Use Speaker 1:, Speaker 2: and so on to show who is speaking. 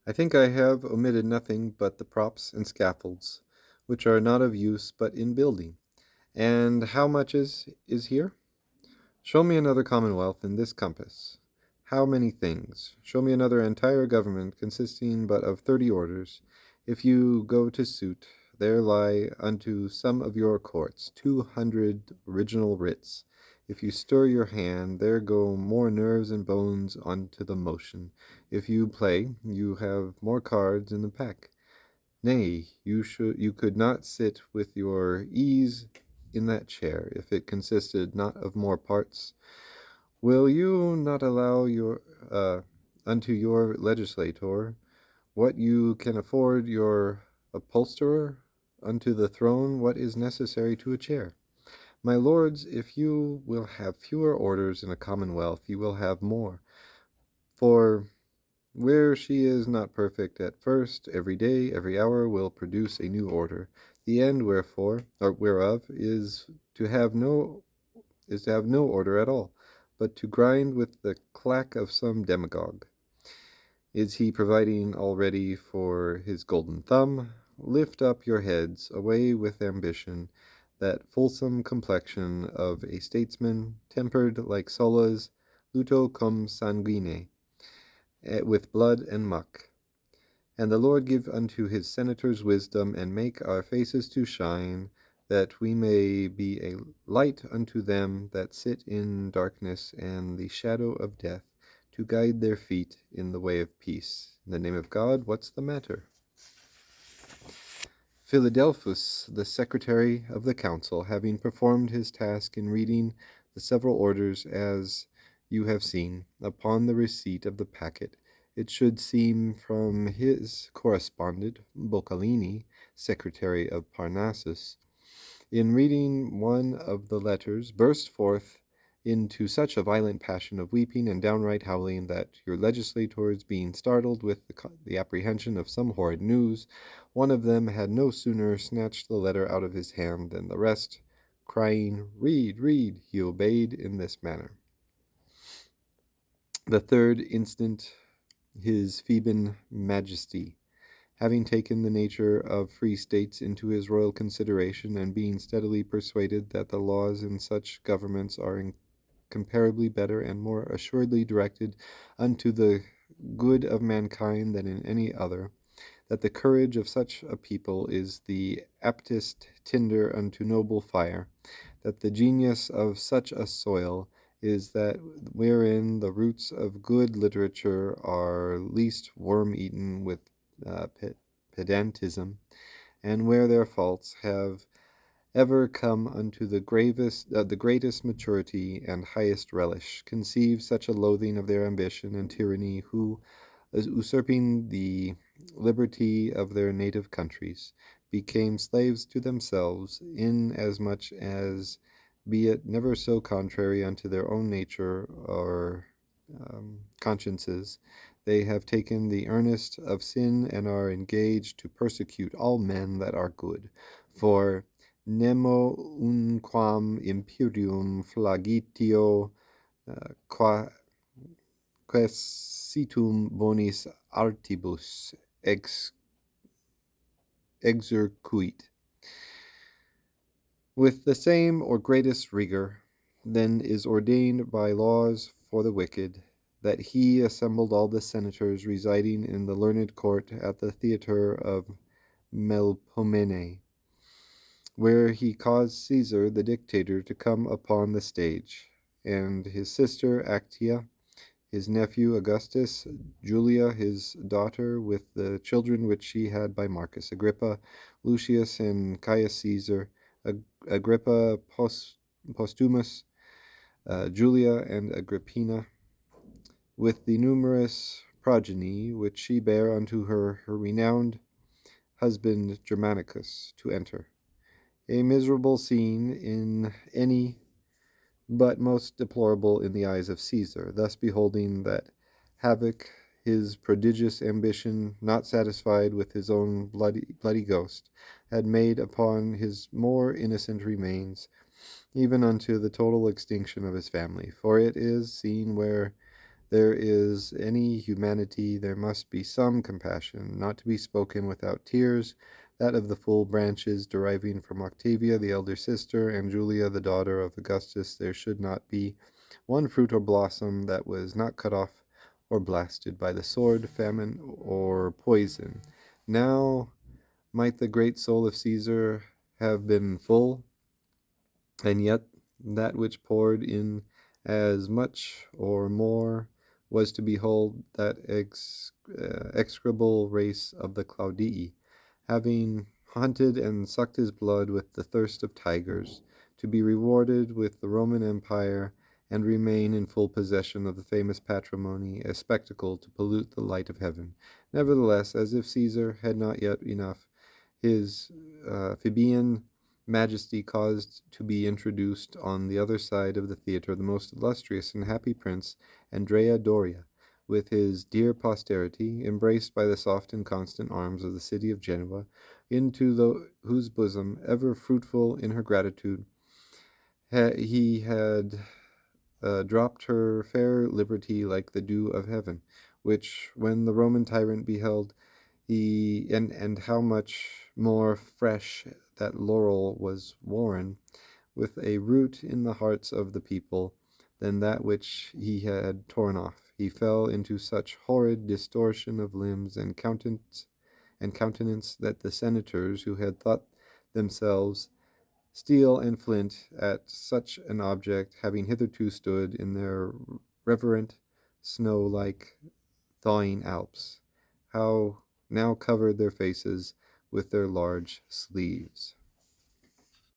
Speaker 1: I think I have omitted nothing but the props and scaffolds, which are not of use but in building. And how much is here? Show me another commonwealth in this compass. How many things? Show me another entire government consisting but of 30 orders. If you go to suit, there lie unto some of your courts 200 original writs. If you stir your hand, there go more nerves and bones onto the motion. If you play, you have more cards in the pack. Nay, you could not sit with your ease in that chair if it consisted not of more parts. Will you not allow your unto your legislator what you can afford your upholsterer, unto the throne what is necessary to a chair? My lords, if you will have fewer orders in a commonwealth, you will have more. For where she is not perfect at first, every day, every hour will produce a new order. The end wherefore, or whereof, is to have no order at all, but to grind with the clack of some demagogue. Is he providing already for his golden thumb? Lift up your heads, away with ambition, that fulsome complexion of a statesman, tempered like Sulla's luto cum sanguine, with blood and muck. And the Lord give unto his senators wisdom, and make our faces to shine, that we may be a light unto them that sit in darkness and the shadow of death, to guide their feet in the way of peace. In the name of God, what's the matter? Philadelphus, the secretary of the council, having performed his task in reading the several orders as you have seen, upon the receipt of the packet, it should seem from his correspondent, Boccalini, secretary of Parnassus, in reading one of the letters, burst forth into such a violent passion of weeping and downright howling that your legislators, being startled with the apprehension of some horrid news, one of them had no sooner snatched the letter out of his hand than the rest, crying, "Read, read," he obeyed in this manner. The third instant, his Theban Majesty, having taken the nature of free states into his royal consideration, and being steadily persuaded that the laws in such governments are incomparably better and more assuredly directed unto the good of mankind than in any other, that the courage of such a people is the aptest tinder unto noble fire, that the genius of such a soil is that wherein the roots of good literature are least worm-eaten with pedantism, and where their faults have ever come unto the greatest maturity and highest relish, conceive such a loathing of their ambition and tyranny, who, as usurping the liberty of their native countries, became slaves to themselves, inasmuch as, be it never so contrary unto their own nature or consciences, they have taken the earnest of sin and are engaged to persecute all men that are good. For nemo unquam imperium flagitio quaesitum bonis artibus exercuit. With the same or greatest rigor than is ordained by laws for the wicked, that he assembled all the senators residing in the learned court at the theatre of Melpomene, where he caused Caesar the dictator to come upon the stage, and his sister Actia, his nephew Augustus, Julia his daughter, with the children which she had by Marcus Agrippa, Lucius and Caius Caesar, Agrippa Postumus, Julia and Agrippina, with the numerous progeny which she bare unto her renowned husband Germanicus, to enter. A miserable scene in any, but most deplorable in the eyes of Caesar, thus beholding that havoc his prodigious ambition, not satisfied with his own bloody ghost, had made upon his more innocent remains, even unto the total extinction of his family. For it is seen where There is any humanity, there must be some compassion, not to be spoken without tears, that of the full branches deriving from Octavia, the elder sister, and Julia, the daughter of Augustus. There should not be one fruit or blossom that was not cut off or blasted by the sword, famine, or poison. Now might the great soul of Caesar have been full, and yet that which poured in as much or more was to behold that execrable race of the Claudii, having hunted and sucked his blood with the thirst of tigers, to be rewarded with the Roman Empire and remain in full possession of the famous patrimony, a spectacle to pollute the light of heaven. Nevertheless, as if Caesar had not yet enough, his Phoebean Majesty caused to be introduced on the other side of the theatre the most illustrious and happy prince, Andrea Doria, with his dear posterity, embraced by the soft and constant arms of the city of Genoa, into whose bosom, ever fruitful in her gratitude, he had dropped her fair liberty like the dew of heaven, which, when the Roman tyrant beheld, and how much more fresh that laurel was worn, with a root in the hearts of the people, than that which he had torn off. He fell into such horrid distortion of limbs and countenance that the senators, who had thought themselves steel and flint at such an object, having hitherto stood in their reverent snow-like thawing Alps, how now covered their faces with their large sleeves.